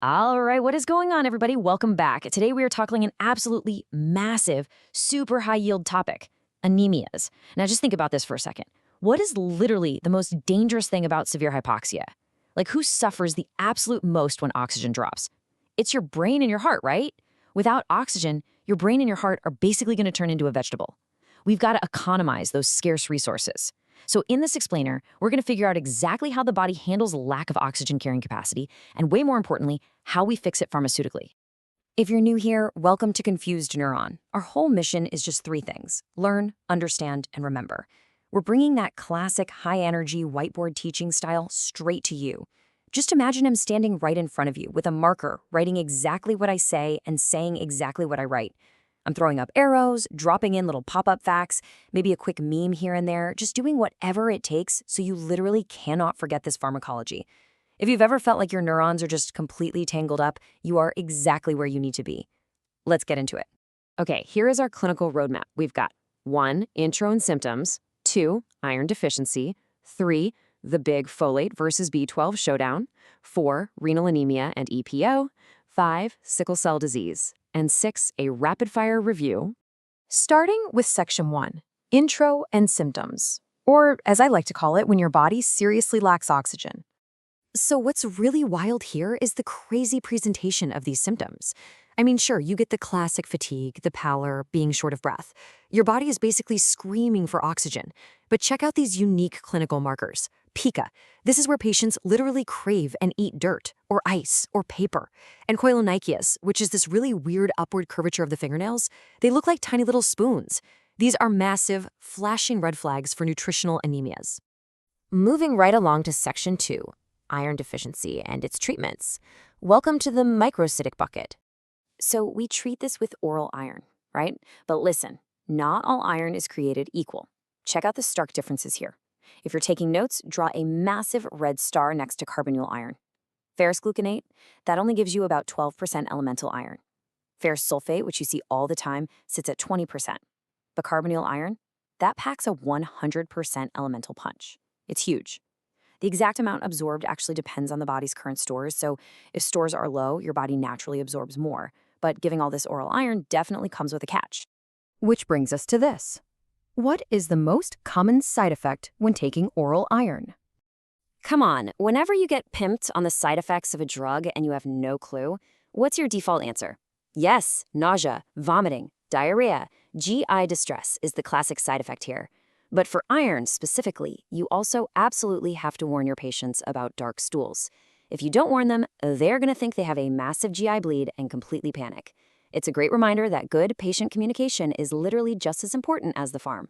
All right, what is going on, everybody? Welcome back. Today we are tackling an absolutely massive, super high yield topic, anemias. Now just think about this for a second. What is literally the most dangerous thing about severe hypoxia? Like, who suffers the absolute most when oxygen drops? It's your brain and your heart, right? Without oxygen, your brain and your heart are basically going to turn into a vegetable. We've got to economize those scarce resources. So in this explainer, we're going to figure out exactly how the body handles lack of oxygen carrying capacity, and way more importantly, how we fix it pharmaceutically. If you're new here, welcome to Confused Neuron. Our whole mission is just three things: learn, understand, and remember. We're bringing that classic high-energy whiteboard teaching style straight to you. Just imagine him standing right in front of you with a marker, writing exactly what I say and saying exactly what I write. I'm throwing up arrows, dropping in little pop-up facts, maybe a quick meme here and there, just doing whatever it takes so you literally cannot forget this pharmacology. If you've ever felt like your neurons are just completely tangled up, you are exactly where you need to be. Let's get into it. Okay, here is our clinical roadmap. We've got 1, intro and symptoms, 2, iron deficiency, 3, the big folate versus B12 showdown, 4, renal anemia and EPO, 5, sickle cell disease, and 6, a rapid-fire review. Starting with Section 1, Intro and Symptoms, or as I like to call it, when your body seriously lacks oxygen. So what's really wild here is the crazy presentation of these symptoms. I mean, sure, you get the classic fatigue, the pallor, being short of breath. Your body is basically screaming for oxygen. But check out these unique clinical markers. Pica. This is where patients literally crave and eat dirt, or ice, or paper. And koilonychias, which is this really weird upward curvature of the fingernails, they look like tiny little spoons. These are massive, flashing red flags for nutritional anemias. Moving right along to Section 2, iron deficiency and its treatments. Welcome to the microcytic bucket. So we treat this with oral iron, right? But listen, not all iron is created equal. Check out the stark differences here. If you're taking notes, draw a massive red star next to carbonyl iron. Ferrous gluconate, that only gives you about 12% elemental iron. Ferrous sulfate, which you see all the time, sits at 20%. But carbonyl iron, that packs a 100% elemental punch. It's huge. The exact amount absorbed actually depends on the body's current stores, so if stores are low, your body naturally absorbs more. But giving all this oral iron definitely comes with a catch. Which brings us to this. What is the most common side effect when taking oral iron? Come on, whenever you get pimped on the side effects of a drug and you have no clue, what's your default answer? Yes, nausea, vomiting, diarrhea, GI distress is the classic side effect here. But for iron specifically, you also absolutely have to warn your patients about dark stools. If you don't warn them, they're going to think they have a massive GI bleed and completely panic. It's a great reminder that good patient communication is literally just as important as the pharm.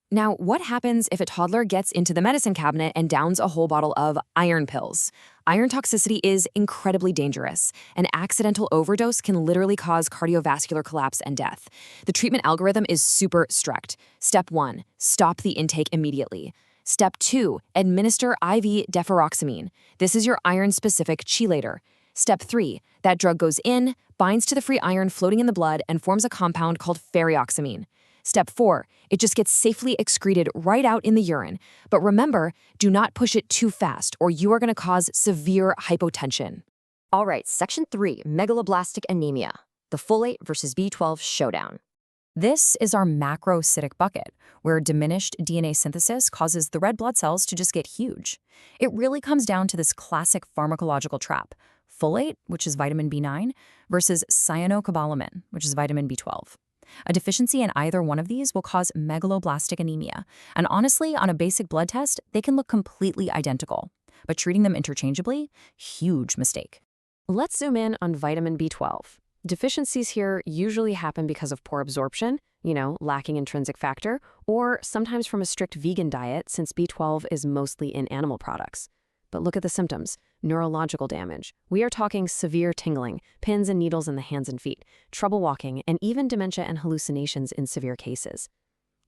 Now, what happens if a toddler gets into the medicine cabinet and downs a whole bottle of iron pills? Iron toxicity is incredibly dangerous. An accidental overdose can literally cause cardiovascular collapse and death. The treatment algorithm is super strict. Step 1, stop the intake immediately. Step 2, administer IV deferoxamine. This is your iron-specific chelator. Step 3, that drug goes in, binds to the free iron floating in the blood, and forms a compound called ferrioxamine. Step 4, it just gets safely excreted right out in the urine. But remember, do not push it too fast or you are going to cause severe hypotension. All right, Section 3, Megaloblastic anemia, the folate versus B12 showdown. This is our macrocytic bucket, where diminished DNA synthesis causes the red blood cells to just get huge. It really comes down to this classic pharmacological trap: folate, which is vitamin B9, versus cyanocobalamin, which is vitamin B12. A deficiency in either one of these will cause megaloblastic anemia, and honestly, on a basic blood test, they can look completely identical. But treating them interchangeably, huge mistake. Let's zoom in on vitamin B12. Deficiencies here usually happen because of poor absorption, lacking intrinsic factor, or sometimes from a strict vegan diet since B12 is mostly in animal products. But look at the symptoms. Neurological damage. We are talking severe tingling, pins and needles in the hands and feet, trouble walking, and even dementia and hallucinations in severe cases.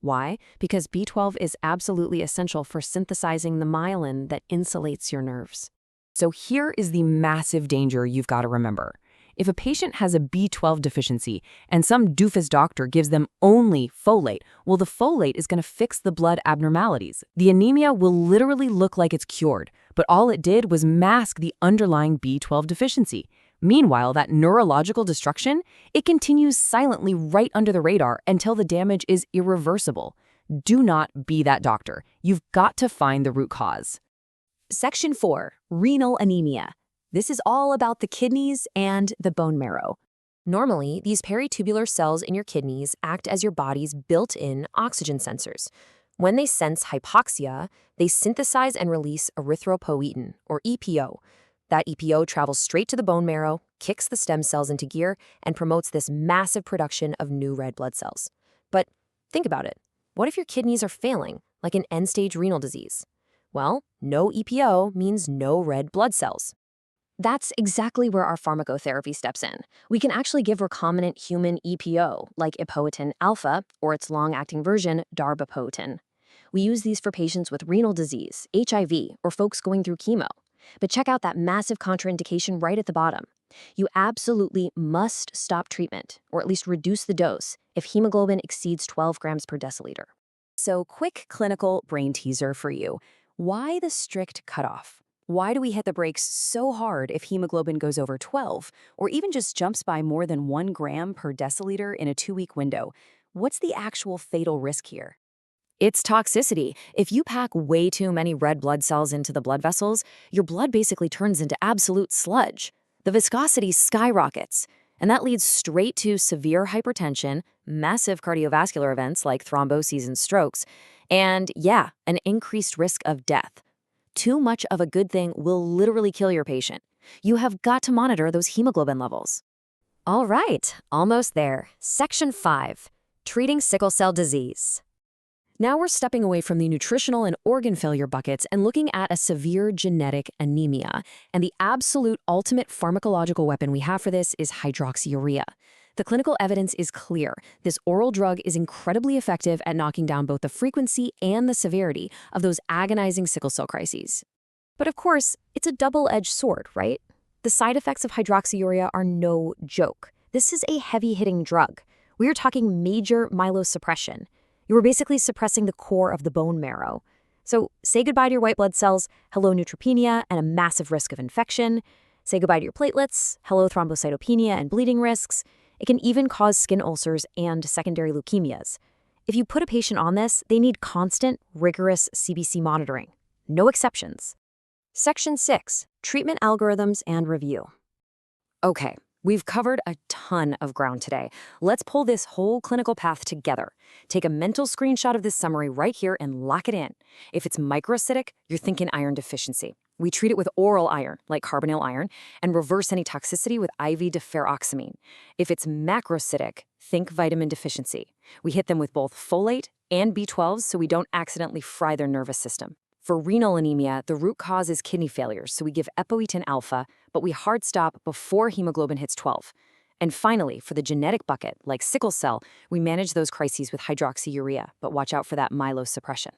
Why? Because B12 is absolutely essential for synthesizing the myelin that insulates your nerves. So here is the massive danger you've got to remember. If a patient has a B12 deficiency and some doofus doctor gives them only folate, well, the folate is going to fix the blood abnormalities. The anemia will literally look like it's cured, but all it did was mask the underlying B12 deficiency. Meanwhile, that neurological destruction, it continues silently right under the radar until the damage is irreversible. Do not be that doctor. You've got to find the root cause. Section 4, renal anemia. This is all about the kidneys and the bone marrow. Normally, these peritubular cells in your kidneys act as your body's built-in oxygen sensors. When they sense hypoxia, they synthesize and release erythropoietin, or EPO. That EPO travels straight to the bone marrow, kicks the stem cells into gear, and promotes this massive production of new red blood cells. But think about it. What if your kidneys are failing, like an end-stage renal disease? Well, no EPO means no red blood cells. That's exactly where our pharmacotherapy steps in. We can actually give recombinant human EPO, like epoetin alpha, or its long-acting version, darbepoetin. We use these for patients with renal disease, HIV, or folks going through chemo. But check out that massive contraindication right at the bottom. You absolutely must stop treatment, or at least reduce the dose, if hemoglobin exceeds 12 grams per deciliter. So, quick clinical brain teaser for you. Why the strict cutoff? Why do we hit the brakes so hard if hemoglobin goes over 12, or even just jumps by more than 1 gram per deciliter in a 2-week window? What's the actual fatal risk here? It's toxicity. If you pack way too many red blood cells into the blood vessels, your blood basically turns into absolute sludge. The viscosity skyrockets, and that leads straight to severe hypertension, massive cardiovascular events like thromboses and strokes, and yeah, an increased risk of death. Too much of a good thing will literally kill your patient. You have got to monitor those hemoglobin levels. All right, almost there. Section 5, treating sickle cell disease. Now we're stepping away from the nutritional and organ failure buckets and looking at a severe genetic anemia. And the absolute ultimate pharmacological weapon we have for this is hydroxyurea. The clinical evidence is clear. This oral drug is incredibly effective at knocking down both the frequency and the severity of those agonizing sickle cell crises. But of course, it's a double-edged sword, right? The side effects of hydroxyurea are no joke. This is a heavy-hitting drug. We are talking major myelosuppression. You are basically suppressing the core of the bone marrow. So say goodbye to your white blood cells, hello neutropenia and a massive risk of infection. Say goodbye to your platelets, hello thrombocytopenia and bleeding risks. It can even cause skin ulcers and secondary leukemias. If you put a patient on this, they need constant, rigorous CBC monitoring. No exceptions. Section 6, treatment algorithms and review. Okay, we've covered a ton of ground today. Let's pull this whole clinical path together. Take a mental screenshot of this summary right here and lock it in. If it's microcytic, you're thinking iron deficiency. We treat it with oral iron, like carbonyl iron, and reverse any toxicity with IV deferoxamine. If it's macrocytic, think vitamin deficiency. We hit them with both folate and B12 so we don't accidentally fry their nervous system. For renal anemia, the root cause is kidney failure, so we give epoetin alpha, but we hard stop before hemoglobin hits 12. And finally, for the genetic bucket, like sickle cell, we manage those crises with hydroxyurea, but watch out for that myelosuppression.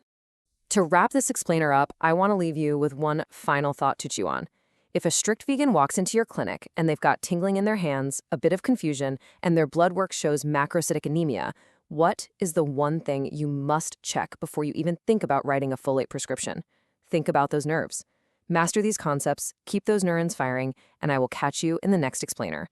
To wrap this explainer up, I want to leave you with one final thought to chew on. If a strict vegan walks into your clinic and they've got tingling in their hands, a bit of confusion, and their blood work shows macrocytic anemia, what is the one thing you must check before you even think about writing a folate prescription? Think about those nerves. Master these concepts, keep those neurons firing, and I will catch you in the next explainer.